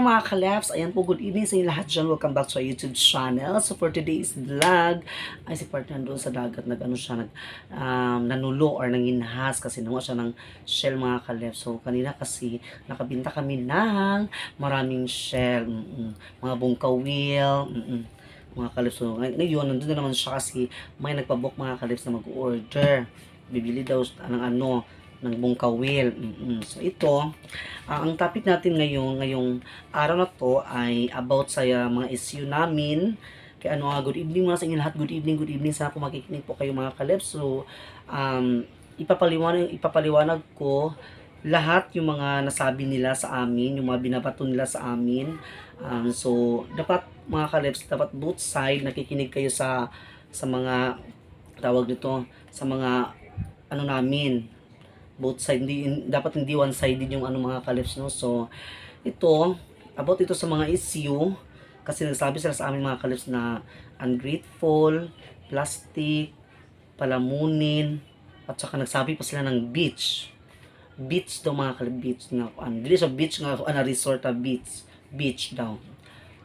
Mga kalabs, ayan po, good evening sa inyo lahat dyan. Welcome back to our YouTube channel. So for today's vlog, ay si partner doon sa dagat, nanulo or nanginhas kasi nawa siya ng shell mga kalabs. So kanina kasi nakabinta kami ng maraming shell, mga bungkawil, mga kalabs. So ngayon, nandun na naman siya kasi may nagpabook mga kalabs na mag-order. Bibili daw ng bungkawil. So ito, ang topic natin ngayong araw na to ay about sa mga issue namin. Kaya good evening mga sa inyo lahat. Good evening. Sana po makikinig po kayo mga kalebs. So, ipapaliwanag ko lahat yung mga nasabi nila sa amin, yung mga binabato nila sa amin. So, dapat mga kalebs, dapat both side nakikinig kayo sa mga tawag nito, sa mga namin, both side, dapat hindi one-sided yung mga kalibs, no? So, about ito sa mga issue, kasi nagsabi sila sa amin mga kalibs na ungrateful, plastic, palamunin, at saka nagsabi pa sila ng beach daw mga kalibs, beach nga, dili sa beach nga, resort na beach daw.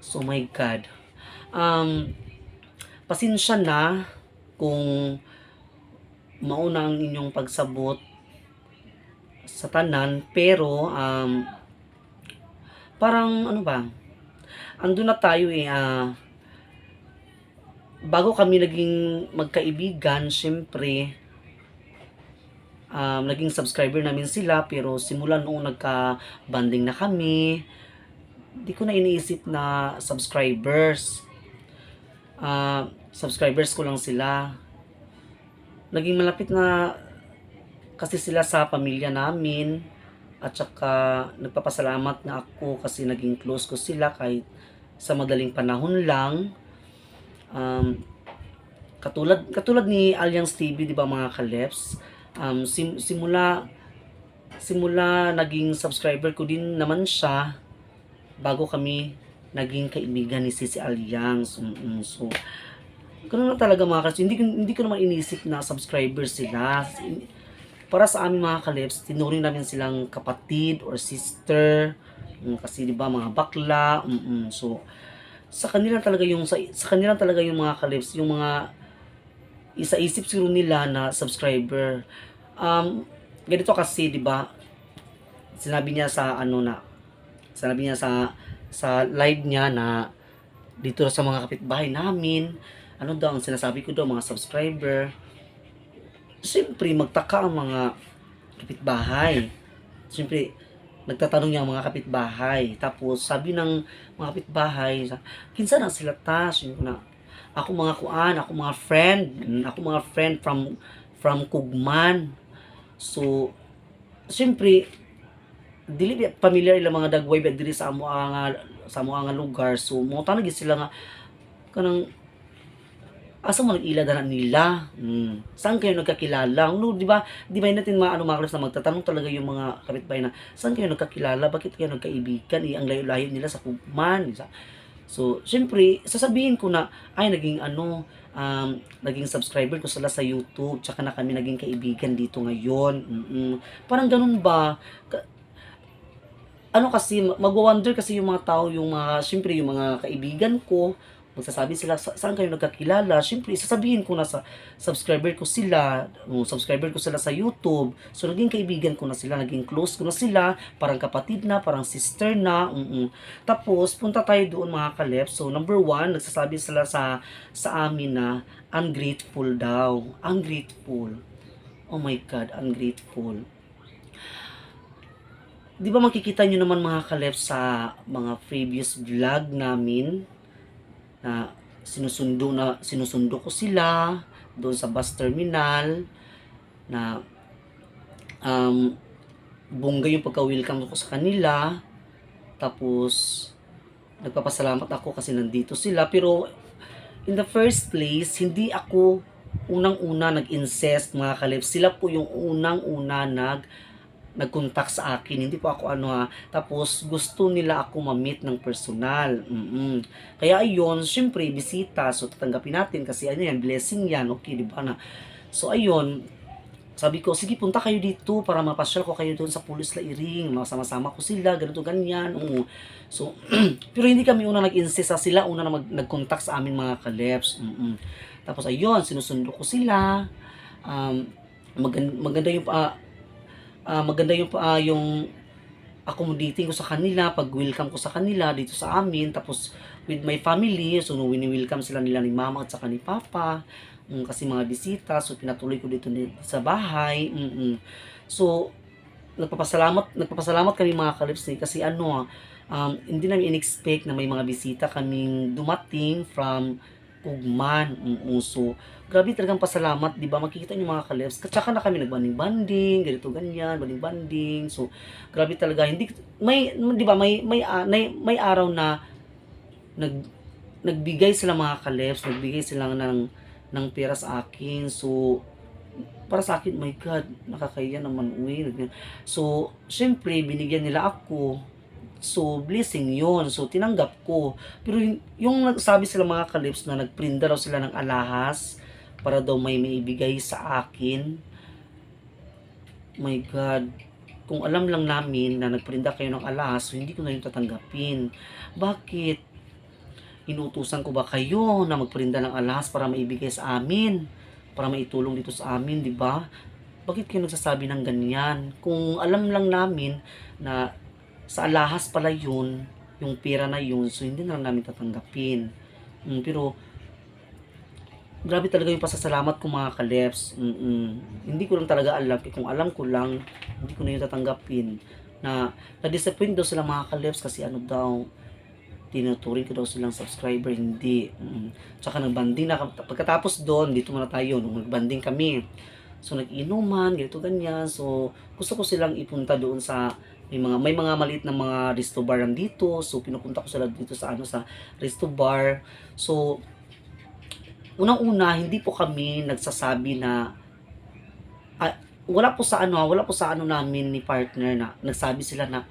So, my God. Pasensya na kung mauna ang inyong pagsabot sa tanan, pero parang andun na tayo bago kami naging magkaibigan, syempre naging subscriber namin sila, pero simula noong nagka-banding na kami, di ko na iniisip na subscribers ko lang sila. Naging malapit na kasi sila sa pamilya namin, at saka nagpapasalamat na ako kasi naging close ko sila kahit sa madaling panahon lang. Katulad ni Alliance TV, di ba mga kalebs? Simula naging subscriber ko din naman siya bago kami naging kaibigan ni Sisi Alliance. So, ganun na talaga mga kalebs. Hindi ko naman inisip na subscriber sila. Para sa amin mga kalebs, tinuring namin silang kapatid or sister, kasi di ba mga bakla. So sa kanila talaga yung mga kalebs, yung mga isa-isip siguro nila na subscriber. Ganito kasi di ba, sinabi niya sa live niya na dito sa mga kapitbahay namin, daw ang sinasabi ko daw, mga subscriber. Siyempre, magtaka ang mga kapitbahay. Siyempre, nagtatanong niya ang mga kapitbahay. Tapos, sabi ng mga kapitbahay, kinsa na sila ta? Siyempre na, ako mga friend from Kugman. So, siyempre, dili familiar ilang mga dagway ba diri sa amo nga lugar. So, mo tanong sila nga kanang asa mo nag-ila na nila? Saan kayo nagkakilala? No, di ba? Di ba natin mga kalabs na magtatanong talaga yung mga kapitbahay na saan kayo nagkakilala? Bakit kayo nagkaibigan? Ang layo-layo nila sa Kugman. So, syempre, sasabihin ko na naging naging subscriber ko sila sa YouTube, tsaka na kami naging kaibigan dito ngayon. Parang ganun ba? Kasi magwa-wonder kasi yung mga tao, syempre yung mga kaibigan ko, magsasabi sila, saan kayo nagkakilala? Siyempre, sasabihin ko na sa subscriber ko sila sa YouTube. So, naging kaibigan ko na sila, naging close ko na sila, parang kapatid na, parang sister na. Tapos, punta tayo doon mga kalep. So, number 1, nagsasabi sila sa amin na ungrateful daw. Ungrateful. Oh my God, ungrateful. Di ba makikita nyo naman mga kalep sa mga previous vlog namin, na sinusundo ko sila doon sa bus terminal, na bongga yung pagka-welcome ko sa kanila. Tapos nagpapasalamat ako kasi nandito sila, pero in the first place, hindi ako unang-una nag-incest mga kalibs. Sila po yung unang-una nag-contact sa akin, hindi po ako tapos gusto nila ako ma-meet ng personal. Kaya ayun, syempre bisita, so tatanggapin natin kasi yan, blessing yan, okay, di ba na? So ayun, sabi ko, sige punta kayo dito para mapasyal ko kayo doon sa Pulis Lairing, masama-sama ko sila, ganito ganyan. Oo. So, pero hindi kami una nag-insist, sila una na nag-contact sa amin mga kaleps. Tapos ayun, sinusundo ko sila. Um, maganda yung yung accommodating ko sa kanila, pag welcome ko sa kanila dito sa amin, tapos with my family, so wini-welcome sila nila ni mama at saka ni papa, kasi mga bisita, so pinatuloy ko dito sa bahay. So nagpapasalamat kami mga kalips kasi hindi namin in-expect na may mga bisita kaming dumating from Ugman. So grabe talagang pasalamat, 'di ba? Makikita niyo mga kalips, tsaka na kami nagbanding-banding, ganito ganyan, banding-banding. So grabe talaga, hindi may 'di ba, may araw na nagbigay sila mga kalips, nagbigay sila ng pera sa akin. So para sa akin, my God, nakakaya naman, uy. So, syempre, binigyan nila ako. So, blessing yon. So, tinanggap ko. Pero yung nagsabi sila mga kalips na nagprinda raw sila ng alahas para daw may maibigay sa akin. My God, kung alam lang namin na nagprinda kayo ng alahas, so hindi ko na yung tatanggapin. Bakit? Inutusan ko ba kayo na magprinda ng alahas para maibigay sa amin? Para maitulong dito sa amin, di ba? Bakit kayo nagsasabi ng ganyan? Kung alam lang namin na sa alahas pala yun, yung pera na yun, so hindi na lang namin tatanggapin. Pero, grabe talaga yung pasasalamat ko mga kaleps. Hindi ko lang talaga alam. Kung alam ko lang, hindi ko na yung tatanggapin. Na-disappoint daw sila mga kaleps kasi tinuturing ko daw silang subscriber, hindi. Tsaka nagbanding na, pagkatapos doon, dito muna tayo, nung nagbanding kami. So nag-inuman, ganito ganyan. So gusto ko silang ipunta doon sa may mga maliit na mga resto bar dito. So pinupunta ko sila dito sa sa resto bar. So unang-una, hindi po kami nagsasabi na wala po sa namin ni partner na nagsabi sila na,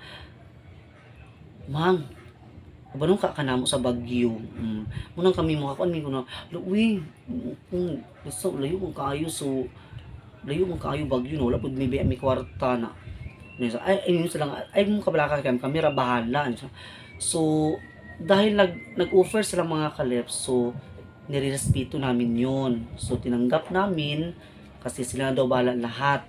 Mang, banong ka kanamo sa Bagyo. Munang kami mga kuan mi kuno. Uy, kung gusto layo kung kaayo, so layo kung kaayo Bagyo, no, wala pud may mi kwarta na. Ayun sila mo kabalaka kami ra bahala. So dahil nag-offer sila mga kaleps, so nirerespeto namin yun. So tinanggap namin kasi sila na daw bahala lahat.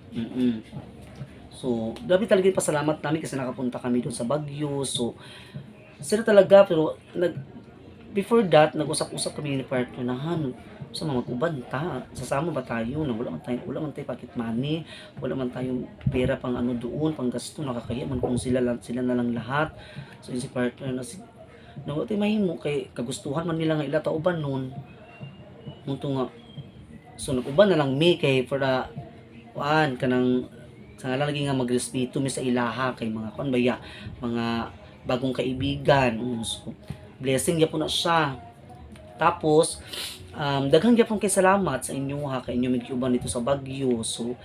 So grabe talaga yung pasalamat namin kasi nakapunta kami doon sa Bagyo. So sila talaga, pero before that, nag-usap-usap kami ni partner na, sa mga mag-uban sasama ba tayo na wala man tayo pocket money, wala man tayong pera pang doon, pang gasto, nakakaya man kung sila na lang lahat. So yun si partner na wala tayo mahimo, kay kagustuhan man nila nga ila tauban nun. Munto nga, so nag-uban na lang mi, kay for the kanang sa nga lagi nga magrespeto mi sa ilaha, kay mga baya, mga bagong kaibigan. So, blessing yapon na siya. Tapos daghang gyapon kay salamat sa inyo kay inyo migiuban dito sa Bagyo. So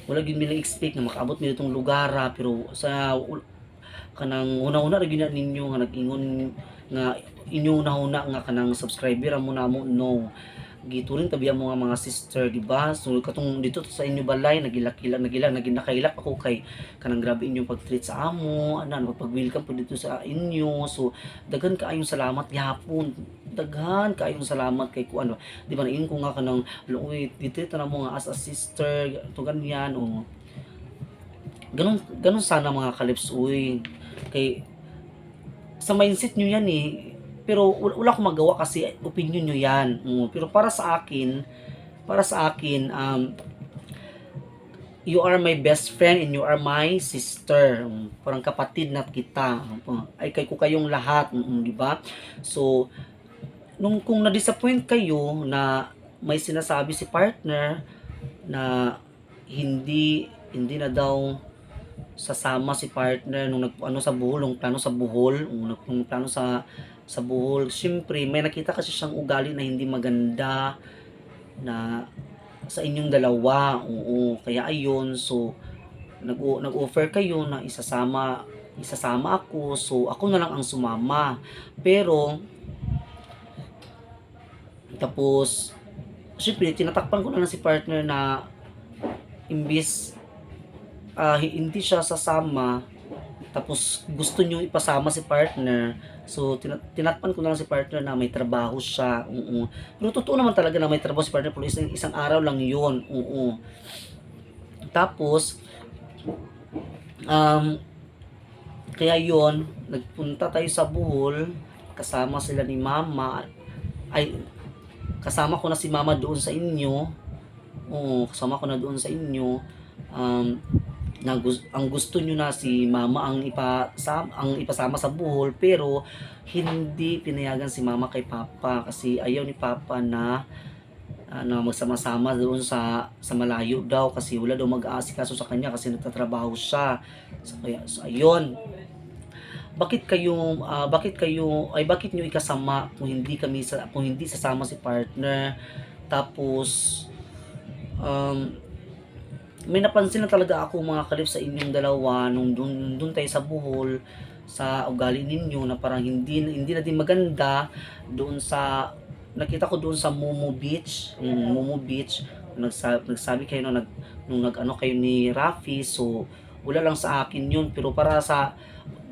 wala gyud mi na-expect na makaabot mi ditong lugar, pero sa kanang una-una ra gyud ninyo nga nag-ingon nga inyo una nga kanang subscriber mo namo, no, gituring tabi ang mga sister, di ba? So katong dito sa inyo balay nagilak ako kay kanang grabe inyong pag-treat sa amo, pag-welcome po dito sa inyo. So daghan kaayong salamat gyapon, daghan kaayong salamat kay di ba, nain ko nga kanang luoy dito na mo nga as a sister to ganyan, ganun sana mga kalips, kay sa mindset nyo yan pero wala akong magawa kasi opinion nyo yan. Pero para sa akin, you are my best friend and you are my sister. Parang kapatid na kita. Ay ko kayong lahat, di ba? So, kung na-disappoint kayo na may sinasabi si partner na hindi na daw sasama si partner nung sa Bohol, nung plano sa Bohol, nung plano sa Bohol. Siyempre, may nakita kasi siyang ugali na hindi maganda na sa inyong dalawa. Kaya ayun, so nag-offer kayo na isasama ako. So ako na lang ang sumama. Pero tapos syempre tinatakpan ko na lang si partner na imbis hindi siya sasama, tapos gusto niyo ipasama si partner, so tinakpan ko na lang si partner na may trabaho siya. Oo. Pero totoo naman talaga na may trabaho si partner, pero isang araw lang yun. Oo. Tapos um, kaya yon nagpunta tayo sa Bohol, kasama sila ni mama, ay kasama ko na si mama doon sa inyo. Oo, kasama ko na doon sa inyo. um, ang gusto nyo na si mama ang ipasama sa Bohol, pero hindi pinayagan si mama kay papa kasi ayaw ni papa na magsama-sama doon sa malayo daw, kasi wala daw mag-aasikaso sa kanya kasi nagtatrabaho siya. So ayun, bakit niyo ikasama kung hindi sasama si partner. Tapos may napansin na talaga ako mga kalip sa inyong dalawa nung dun tayo sa Bohol, sa ugali ninyo na parang hindi na din maganda doon sa nakita ko doon sa Momo Beach. Momo Beach, nagsabi kayo nung nag-ano kayo ni Rafi, so wala lang sa akin yun, pero para sa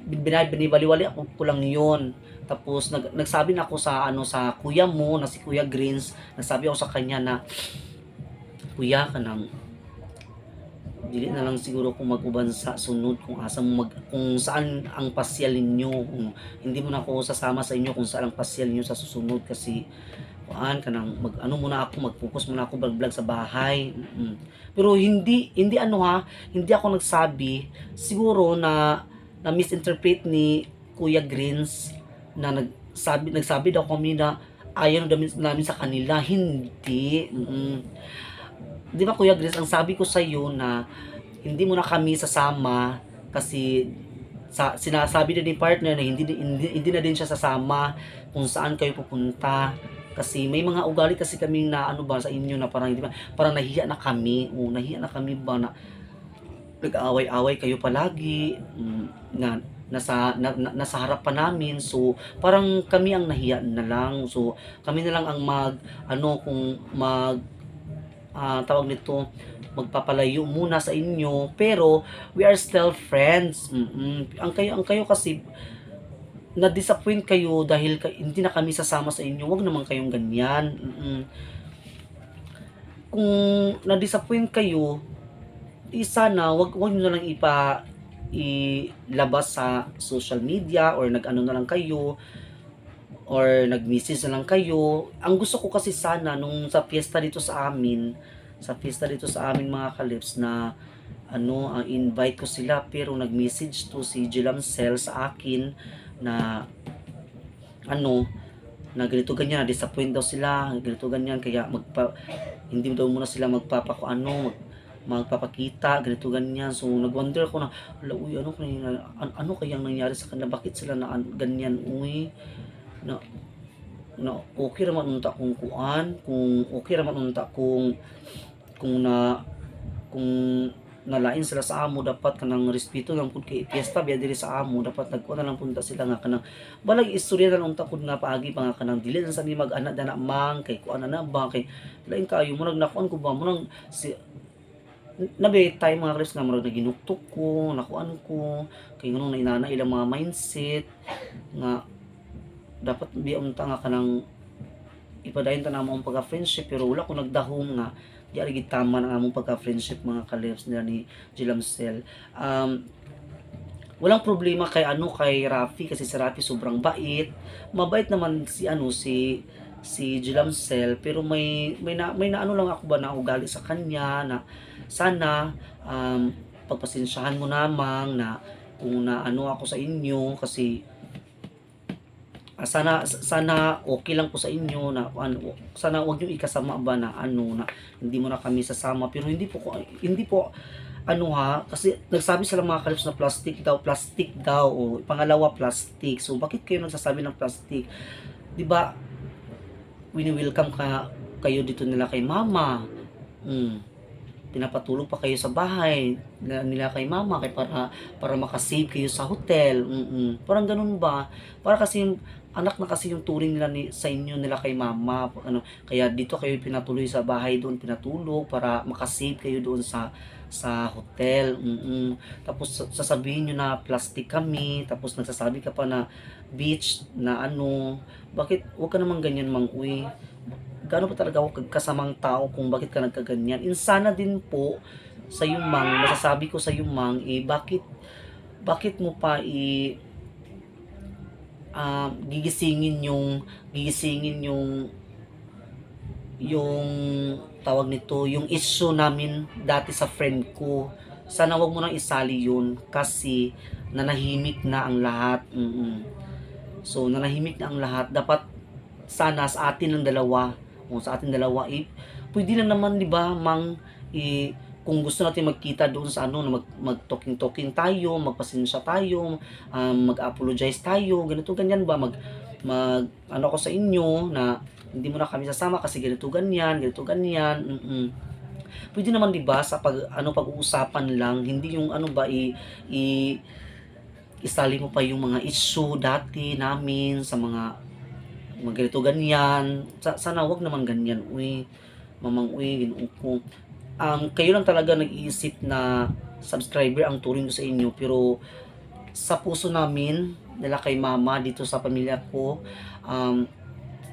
binibaliwali ako ko lang yun. Tapos nagsabi na ako sa kuya mo na si Kuya Greens, nagsabi ako sa kanya na kuya ka nang dili na lang siguro kung mag-uban sa sunod kung saan ang pasyal ninyo, kung hindi mo na ako sasama sa inyo kung saan ang pasyal niyo sa susunod, kasi kuan kanang mag-focus muna ako vlog sa bahay. Pero hindi hindi ako nagsabi, siguro na misinterpret ni Kuya Greens na nagsabi daw kami na ayaw namin sa kanila. Hindi. Di ba Kuya Grace, ang sabi ko sa iyo na hindi mo na kami sasama kasi sinasabi din ni partner na hindi na din siya sasama kung saan kayo pupunta, kasi may mga ugali kasi kami na sa inyo na parang hindi ba, parang nahiya na kami. Nahiya na kami ba na nag-aaway-away kayo palagi, na nasa harap pa namin, so parang kami ang nahiya na lang. So kami na lang ang tawag nito, magpapalayo muna sa inyo, pero we are still friends. Ang kayo kasi na-disappoint kayo dahil hindi na kami sasama sa inyo. Wag naman kayong ganyan. Kung na-disappoint kayo, sana wag niyo na lang ilabas sa social media, or nag-ano na lang kayo, or nag-message na lang kayo. Ang gusto ko kasi sana nung sa fiesta dito sa amin mga kalips, na invite ko sila, pero nag-message to si Jilamcel sa akin na na ganito ganyan, na disappoint daw sila, ganito ganyan, kaya hindi daw muna sila magpapakita, ganito ganyan. So nagwonder ako na ano kayang nangyari sa kanila, bakit sila na ganyan. Na okay raman unta kung nalain sila sa amo, dapat kanang respeto lang pud kay fiesta biya diri sa amo, dapat nagkuha na lang punta sila nga kanang balag istorya na unta pud nga paagi pa nga kanang dili na sa mi mag-anak dana mang kay kuan na ba, kay lain kayo mo nakuan ko ba mo nang si nabe time mga kres nga murag naginuktok ko, nakuan ko kay nganong na inana ilang mga mindset nga dapat biunta nga kanang ipadayon ta namo ang pagka-friendship, pero wala ko nagdahom nga di ari gid tama ang among pagka-friendship mga kalips nila ni Jilamcel. Walang problema kay Rafi, kasi si Rafi sobrang mabait naman si Jilamcel, pero may lang ako ba na ugali sa kanya na sana pagpasensyahan mo namang na kung ako sa inyo, kasi sana okay lang po sa inyo na sana wag niyo ikasama ba na na hindi mo na kami sasama, pero hindi po kasi nagsabi sila mga kalips na plastic daw, o pangalawa plastic. So bakit kayo nagsasabi ng plastic? Di ba wini-welcome kayo dito nila kay mama. pinapatulog pa kayo sa bahay nila kay mama kay para makasave kayo sa hotel. Parang ganun ba? Para kasi anak na kasi yung turing nila sa inyo nila kay mama ano, kaya dito kayo pinatuloy sa bahay doon pinatulog para makasave kayo doon sa hotel. Tapos sasabihin nyo na plastic kami, tapos nagsasabi ka pa na beach na ano, bakit wag ka naman ganyan mang uy, gaano pa talaga ako kasamang tao kung bakit ka nagkaganyan. Insana din po sa yung mang, masasabi ko sa yung mang, bakit mo pa gigisingin yung tawag nito, yung issue namin dati sa friend ko. Sana wag mo nang isali yun kasi nanahimik na ang lahat. So nanahimik na ang lahat. Dapat sana sa atin ng dalawa, o sa atin dalawa, pwede na naman 'di ba, mang kung gusto natin magkita doon sa ano, na mag-talking tayo, magpasensya tayo, mag-apologize tayo, ganito ganyan ba, mag ano ako sa inyo na hindi mo na kami sasama kasi ganito ganyan, ganito ganyan. Pwede naman 'di ba sa pag-uusapan lang, hindi yung ano ba isali mo pa yung mga issue dati namin sa mga ganito ganyan. Sana wag naman ganyan, uy. Mamang uy, ginoo ko. Kayo lang talaga nag-iisip na subscriber ang turing ko sa inyo, pero sa puso namin, nila kay mama, dito sa pamilya ko,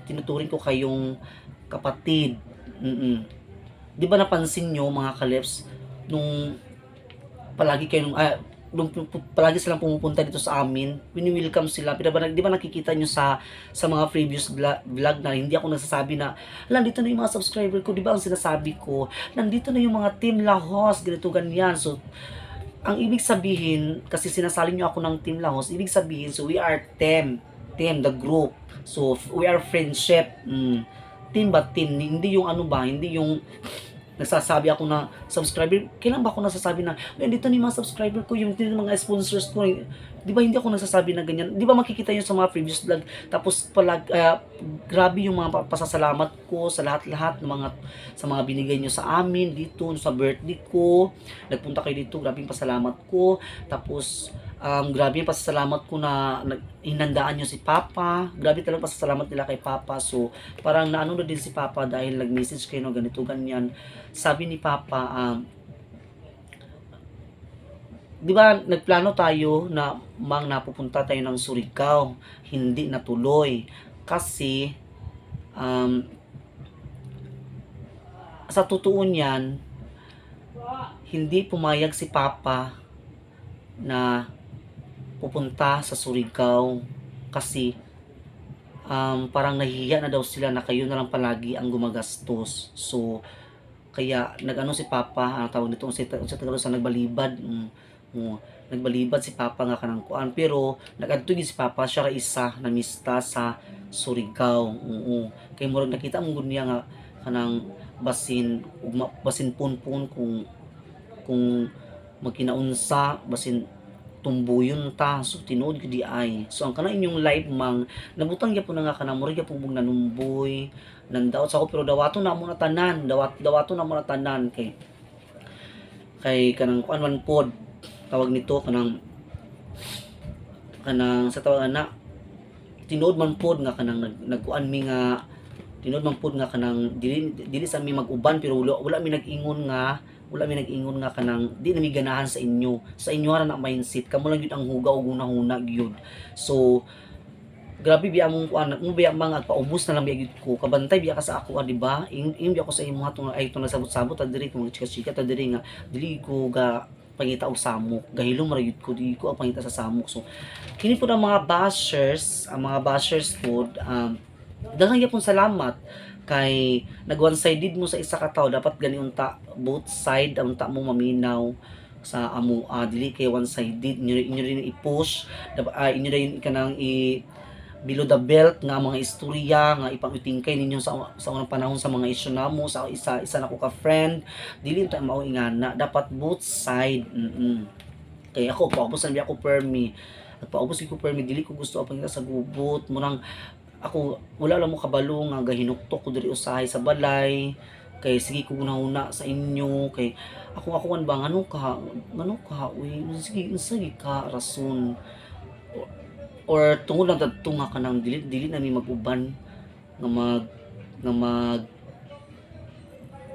tinuturing ko kayong kapatid. Di ba napansin nyo mga kalips, nung palagi kayo nung palagi silang pumupunta dito sa amin, wini-welcome sila. Pero di ba nakikita nyo sa mga previous vlog na hindi ako nagsasabi na, nandito na yung mga subscriber ko, di ba ang sinasabi ko, nandito na yung mga Team Lahos, ganito ganyan. So, ang ibig sabihin, kasi sinasali nyo ako ng Team Lahos, ibig sabihin, so we are team, the group. So, we are friendship. Team ba team? Hindi yung ano ba, hindi yung nagsasabi ako na subscriber, kailan ba ako nasasabi na dito ni mga subscriber ko, yung mga sponsors ko, di ba hindi ako nagsasabi na ganyan, di ba makikita nyo sa mga previous vlog, tapos grabe yung mga pasasalamat ko sa lahat-lahat ng sa mga binigay nyo sa amin dito, sa birthday ko, nagpunta kayo dito, grabe yung pasalamat ko, tapos grabe yung pasasalamat ko na hinandaan nyo si Papa, grabe talagang pasasalamat nila kay Papa. So parang naano na din si Papa dahil nag-message kayo no, ganito ganyan. Sabi ni Papa, di ba nagplano tayo na napupunta tayo ng Surigao, hindi natuloy kasi sa totoo niyan, hindi pumayag si Papa na pupunta sa Surigao kasi parang nahihiya na daw sila na kayo na lang palagi ang gumagastos. So kaya nagano si Papa, ang tawag nito sa Tagalog sa nagbalibad. Nagbalibad si Papa nga kanang kuan, pero nagadto si Papa siya ra isa na mista sa Surigao. Kay murag nakita mo gud niya nga kanang basin punpun kung magkinaunsa, basin tumbuyon ta, so tinuod ko di ay. So ang kana inyong live mang nabutang gyapon na nga kanang murag gyapon mong nanumboy nandaot sa ako, pero dawato na mo na tanan, dawato na mo na tanan kay kanang kuan man pod tawag nito, kanang sa tawag na tinuod man pod nga kanang nagkuan mi nga tinuod man pod nga kanang dili sa mi mag-uban, pero wala mi nag-ingon nga kanang di na mi ganahan sa inyo ra na mindset kamo lang gyud ang hugaw ug hunahuna gyud. So grabe biya mong kuan mo biya mga paubos na lang biya gyud ko, kabantay biya ka sa ako, di ba? Biya ko sa imo hatong ay to nagsabot-sabot ta diri kung chika-chika ta diri nga dili ko ga pangita og samok, gahilom ra gyud ko, di ko ang pangita sa samok. So kini po ang mga bashers pod, daghang gyapon salamat kay nag one-sided mo sa isa ka tawo, dapat gani unta both side unta mo maminaw sa amo, dili kay one-sided inyo rin i-push, inyo rin kanang below the belt nga mga istorya nga ipangitingkay ninyo sa unang panahon sa mga isyu namo sa isa na ko ka friend, dili ta mao ingana, dapat both side. Kay ako paubos na ako permi, dili ko gusto ang pangita sa gubot murang ako wala lang mo kabalo nga gahinuktok ko diri usahay sa balay, kay sige ko una sa inyo kay ako ba ngano ka uy sige ka rason or tungod lang dadto nga kanang dili na mi mag-uban nga nga mag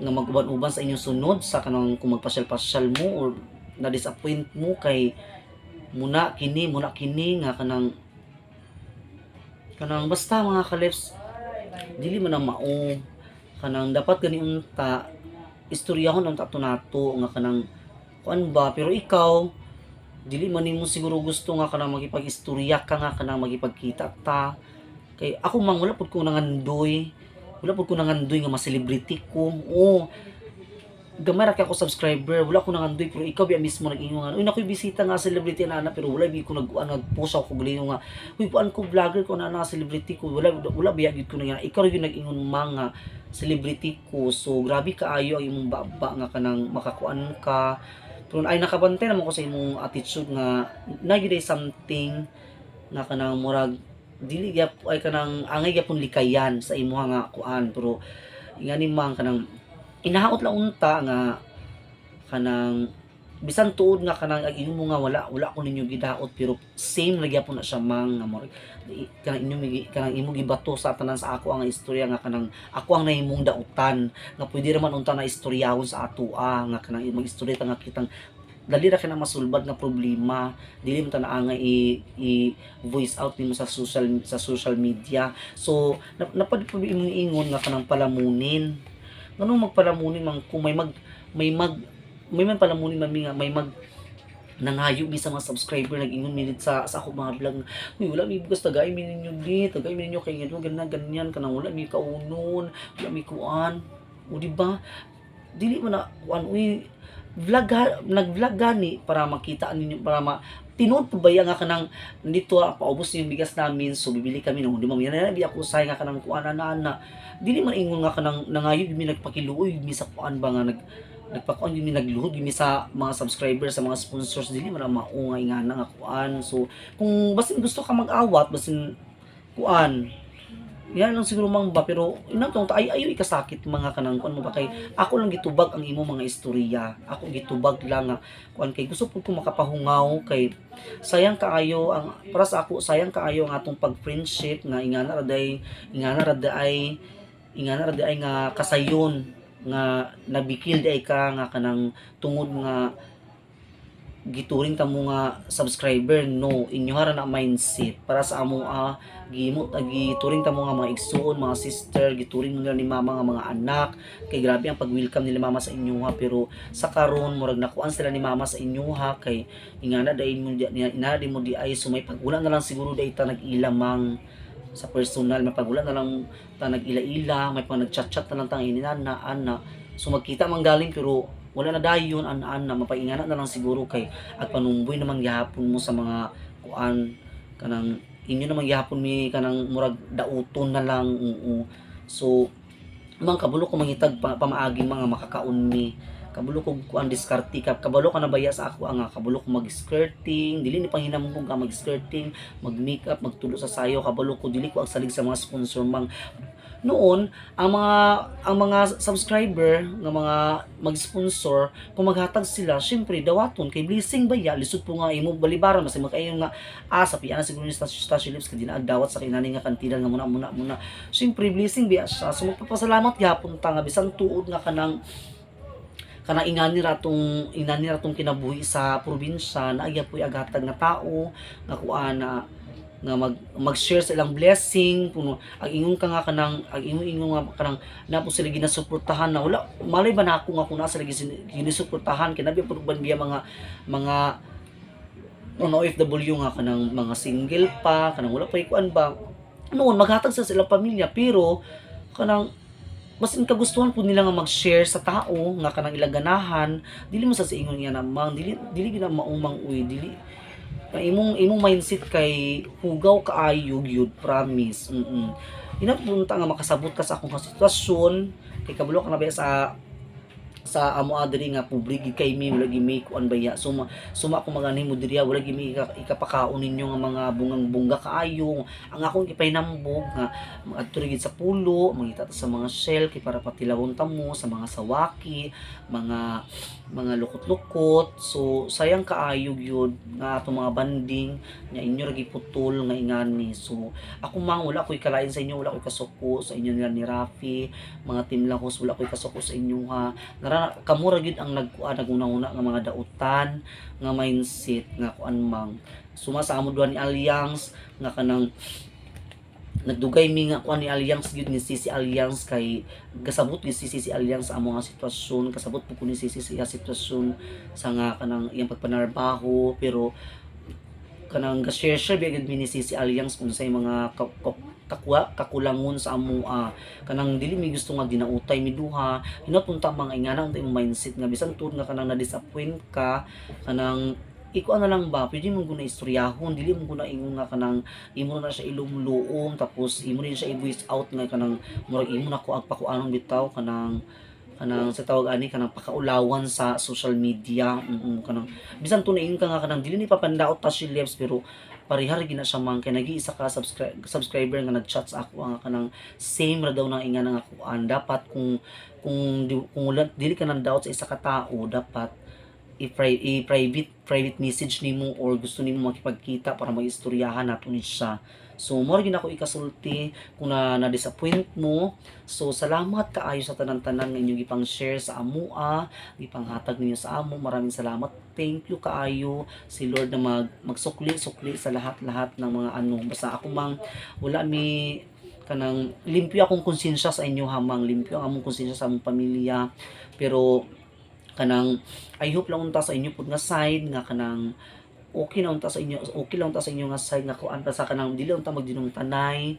nga mag-uban-uban sa inyong sunod sa kanang kung magpasyal-pasyal mo or na disappoint mo kay muna kini nga kanang basta mga kalips dili man na mao kanang dapat gani unta istoryahon ang tato nato nga kanang kuan ba pero ikaw dili man nimo siguro gusto nga kanang magipag-istorya ka nga kanang magipagkita ta kay ako man wala pud ko nangandoy nga ma-celebrity ko oo gamay ra kay ako subscriber wala ko nangandoy pero ikaw biya mismo nag-ingon nga uy nakoy bisita nga celebrity na pero wala bi ko nag-post ako galingon nga uy kuan ko vlogger ko na celebrity ko wala biya gid ko na ikaw gyud nag-ingon mga celebrity ko so grabe kaayo ang imong baba nga kanang makakuan ka pero ay nakabantay naman ko sa imong attitude nga na gyud something nga kanang murag dili gyap ay kanang angay gyapon likayan sa imo nga kuan pero ingani man kanang inahaot lang unta nga kanang bisan tuod nga kanang ag imo nga wala ko ninyo gidaot pero same ra gyapon na siya mang nga mo kanang inyo kanang imo gibato sa tanan sa ako ang istorya nga kanang ako ang nahimong dautan nga pwede ra man unta na istoryahon sa atoa nga kanang imong istorya nga kitang dali ra kana masulbad nga problema dili mo ta naangay i-voice out nimo sa social media so napadpud imong ingon nga kanang palamunin nganong magpalamunin man kung may man palamunin man nga may nangayo mi sa mga subscriber nag-ingon minute sa ako mga vlog uy wala mi bugas tagay mi ninyo tagay mi ninyo kay ganyan kanang wala mi kaunon wala mi kuan o di ba dili man na kuan uy nag-vlog gani para makita ninyo para tinuod po ba nga kanang dito paubos yung bigas namin so bibili kami no di man yan biya ko say nga kanang kuan na dili man ingon nga kanang nangayo mi nagpakiluoy mi sa kuan ba nga nagpakuan yun nagluhod yun sa mga subscribers sa mga sponsors dili man maungay nga nga kuan so kung basin gusto ka mag-awat basin kuan yan lang siguro mang ba pero inang ayo ikasakit mga kanang kuan mo ba kay ako lang gitubag ang imo mga istorya ako gitubag lang nga kuan kay gusto pud ko makapahungaw kay sayang kaayo ang para sa ako sayang kaayo ang atong pag-friendship nga ingana ra day nga kasayon nga nabikil day ka nga kanang tungod nga gituring ta mo nga subscriber no inyo hara na mindset para sa amo gituring ta mo nga mga igsoon mga sister gituring mo nila ni mama nga mga anak kay grabe ang pag-welcome nila mama sa inyo ha pero sa karon murag nakuan sila ni mama sa inyo ha kay ingana dai mo di ay sumay pagula na lang siguro dai ta nag-ilamang sa personal may pagula na lang ta nag-ila-ila may pang nag-chat-chat na lang tang inana so magkita man galing pero wala na dayon ana mapaingana na lang siguro kay at panumboy naman gihapon mo sa mga kuan kanang inyo naman gihapon mi kanang murag dauton na lang so mang kabulo ko mangitag pamaaging mga makakaon mi kabulo ko kuan diskarte kabalo ka na baya sa ako nga kabulo ko mag-skirting dili ni panghinamong ka mag-skirting mag-makeup magtulo sa sayo kabalo ko dili ko ag salig sa mga sponsor mang noon ang mga subscriber nga mga mag-sponsor kung maghatag sila syempre dawaton kay blessing ba ya lisod po nga imo balibara mas makayo nga sa piana siguro ni Stasio Lips kay dinaagdawat sa kinani nga kantinan nga muna syempre blessing biya siya so magpapasalamat gyapon ta nga bisan tuod nga kanang inani ratong kinabuhi sa probinsya na agya po'y agatag nga tao nga kuan na nga mag-share sa ilang blessing kuno ang ingon ka nga kanang ang ingon nga kanang napo sila ginasuportahan na wala malay ba nako nga kuna sila ginasuportahan kinabi pud ban biya mga OFW nga kanang mga single pa kanang wala pa ikuan ba noon maghatag sa ilang pamilya pero kanang basin kagustuhan po nila nga mag-share sa tao nga kanang ilaganahan dili mo sa ingon nga namang dili gina maumang uy dili imong mindset kay hugaw kaayo gyud promise inapunta nga makasabot ka sa akong sitwasyon kay kabalo ka na ba sa sa amo adiri nga pobre gid kay mi wala gid mi kuan baya suma ko magani mo diriya wala gid mi ikapakaon ninyo nga mga bungang-bungga kaayo ang akong ipahinambog nga adto gid sa pulo mangita ta sa mga shell kay para patilawon ta mo sa mga sawaki mga lukot-lukot so sayang kaayo gyud nga atong mga banding nga inyo ra giputol nga ingani so ako mang wala ko'y kalain sa inyo wala ko'y kasuko sa inyo nila ni Rafi mga team lang host wala ko'y kasuko sa inyo ha kamura gid ang naguna-una nga mga dautan nga mindset nga kuan mang suma sa amo duha ni Alliance nga kanang nagdugay mi nga kuan ni Alliance gyud ni Sisi Alliance kay kasabot gid si Sisi Alliance sa amo nga sitwasyon kasabot po ko ni Sisi sa sitwasyon sa nga kanang iyang pagpanarbaho pero kanang ga-share bigid mi ni Sisi Alliance kung say mga kakulangon sa amo kanang dili mi gusto nga ginautay mi duha hinapunta mga ingana ang imong mindset nga bisan tud nga kanang na-disappoint ka kanang iko na lang ba pwede mo guna istoryahon dili mo guna ingon nga kanang imo na siya ilumluom tapos imo rin siya i-voice out nga kanang murag imo na ko agpakuanon bitaw kanang sa tawag ani kanang pakaulawan sa social media kanang bisan tunain ka nga kanang dili ni papandaot ta si lives pero parihar gina siya man kay nag-iisa ka subscriber nga nag-chat sa ako nga kanang same ra daw nang inga nga kuan dapat kung dili ka nang doubt sa isa ka tao dapat i-private message nimo or gusto nimo makipagkita para magistoryahan nato ni siya. So mo gyud ako ikasulti kung na-disappoint mo. So salamat kaayo sa tanan-tanan nga inyong ipang share sa amoa, ipanghatag ninyo sa amo. Maraming salamat. Thank you kaayo si Lord na magsukli-sukli sa lahat-lahat ng mga basta ako mang wala mi kanang limpyo akong konsensya sa inyo hamang limpyo ang among konsensya sa among pamilya pero kanang I hope lang unta sa inyo pud nga side nga kanang okay lang unta sa inyo nga side nga kuan pa sa kanang dili unta magdinong tanay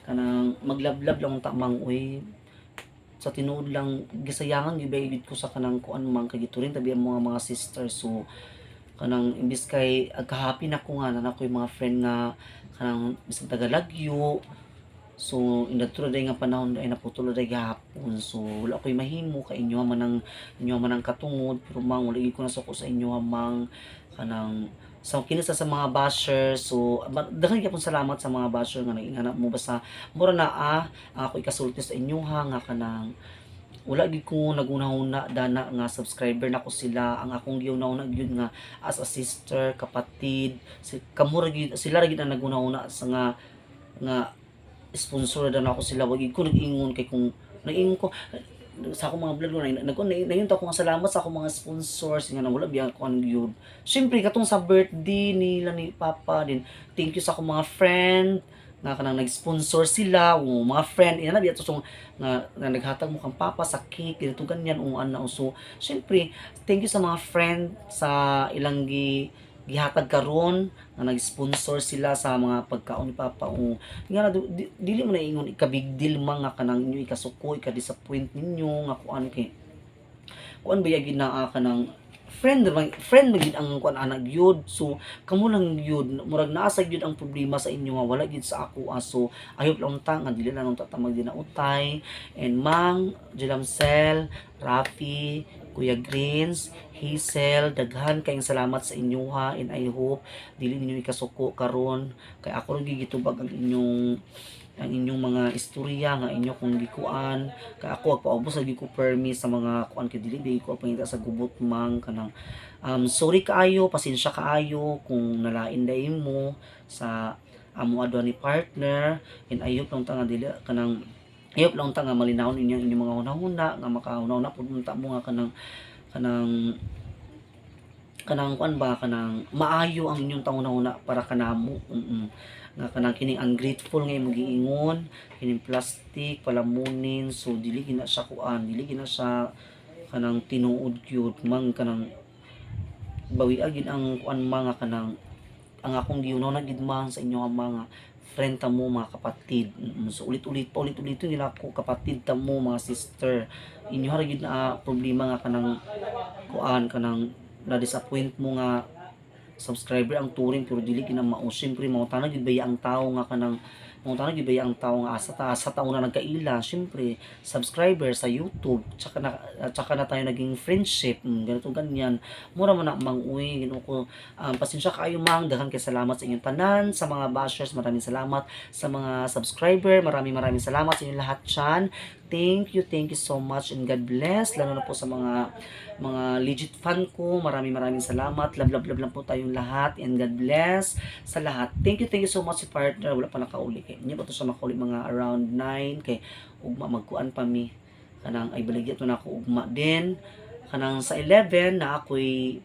kanang maglablab lang unta mang sa tinuod lang gisayangan gibay ko sa kanang kuan mang kagiturin tabi ang mga sister so kanang imbis kay agka-happy na ko nga na ko yung mga friend nga kanang bisan taga Lagyo so indadto day nga panahon ay naputol day gahapon so wala ko'y mahimo kay inyo man ang katungod pero mang wala ko nasuko sa inyo mang kanang sa kinsa sa mga basher so daghan gyapon salamat sa mga basher nga nag-ingana mo basta mura na ako ikasulti sa inyo nga kanang wala gid ko nagunahuna dana nga subscriber na ko sila ang akong giunahuna gyud nga as a sister kapatid kamura gyud sila ra gyud ang nagunahuna sa nga sponsor na ako sila wag ko nag-ingon kay kung nag-ingon ko sa akong mga vlog nagkunayunta ko nga salamat sa akong mga sponsors nga wala biya ko ang gyud syempre katong sa birthday nila ni Papa din thank you sa akong mga friend nga kanang nag-sponsor sila mga friend ina na biya to nga naghatag mo kang Papa sa cake dito ganyan ana so syempre thank you sa mga friend sa ilang gihatag karon nga nag-sponsor sila sa mga pagkaon ni Papa nga dili mo na ingon ika-big deal mga kanang inyo ikasuko ika-disappoint ninyo nga kuan ba yagi na kanang friend magid ang kuan anak gyud so kamo lang gyud murag naa sa gyud ang problema sa inyo nga wala gyud sa ako so ayop lang ta nga dili lang ta magdinautay and Mang Jelamcel Rafi Kuya Greens, Hazel, daghan kayong salamat sa inyo ha and I hope dili ninyo ikasuko karon kay ako rin gigitubag ang inyong mga istorya nga inyo kung gikuan kay ako agpaubos lagi ko permis sa mga kuan kay dili di ko pangita sa gubot mang kanang sorry kaayo pasensya kaayo kung nalain dai mo sa amo adwa ni partner and I hope lang ta nga dili kanang ayop lang ta nga malinawon inyong mga hunahuna nga makahunahuna pud unta mo nga kanang kuan ba kanang maayo ang inyong tahunahuna para kanamo nga kanang kining ungrateful nga imong giingon kining plastic palamunin so dili gina siya kuan dili gina siya kanang tinuod gyud mang kanang bawi agid ang kuan mga kanang ang akong giunaw na gid man sa inyo ang mga friend ta mo mga kapatid so ulit-ulit nila ko kapatid ta mo mga sister inyo ra gid na problema nga kanang kuan kanang na disappoint mo nga subscriber ang turing pero dili gina mao syempre mao tanang gid baya ang tao nga kanang Kung tanong gibaya ang tao nga sa taon na nagkaila, syempre subscriber sa YouTube, tsaka na tayo naging friendship, ganito ganyan. Mura man na mang-uwi, Ginoo ko. Pasensya kayo mang, daghan kay salamat sa inyong tanan, sa mga bashers, maraming salamat sa mga subscriber, maraming salamat sa inyong lahat dyan. Thank you so much and God bless. Lalo na po sa mga legit fan ko. Maraming salamat. Love lang po tayong lahat and God bless sa lahat. Thank you so much si partner. Wala pa nakauli kay. Hindi pa to siya makauli mga around 9 kay ugma magkuan pa mi. Kanang ay baligya to na ako ugma din. Kanang sa 11 na ako'y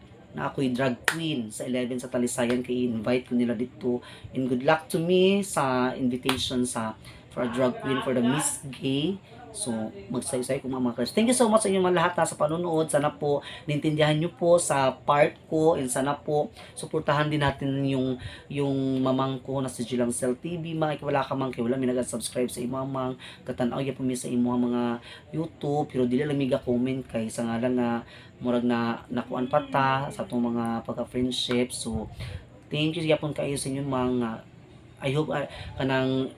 drag queen sa 11 sa Talisayan kay invite ko nila dito and good luck to me sa invitation for a drag queen for the Miss Gay. So, magsaysay ko mga crush. Thank you so much sa inyong mga lahat sa panonood. Sana po, nintindihan nyo po sa part ko and sana po, suportahan din natin yung mamang ko na si Jilamcel TV. Mga wala ka mang, wala may nag-subscribe sa imamang. Katanaw ya po mi sa imo mga YouTube. Pero dili lang miga comment kay sa nga lang nga murag na nakuan pa ta sa itong mga pagka-friendship. So, thank you yapon kayo sa inyong mga I hope kanang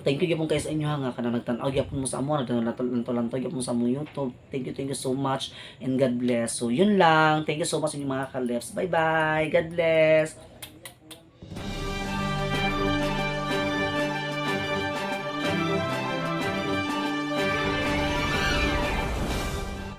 thank you gyapon kayo sa inyo nga kanang nagtan-aw gyapon mo sa amo naglanto gyapon mo sa amo YouTube. Thank you so much and God bless. So, yun lang. Thank you so much sa inyong mga ka-lips. Bye-bye. God bless.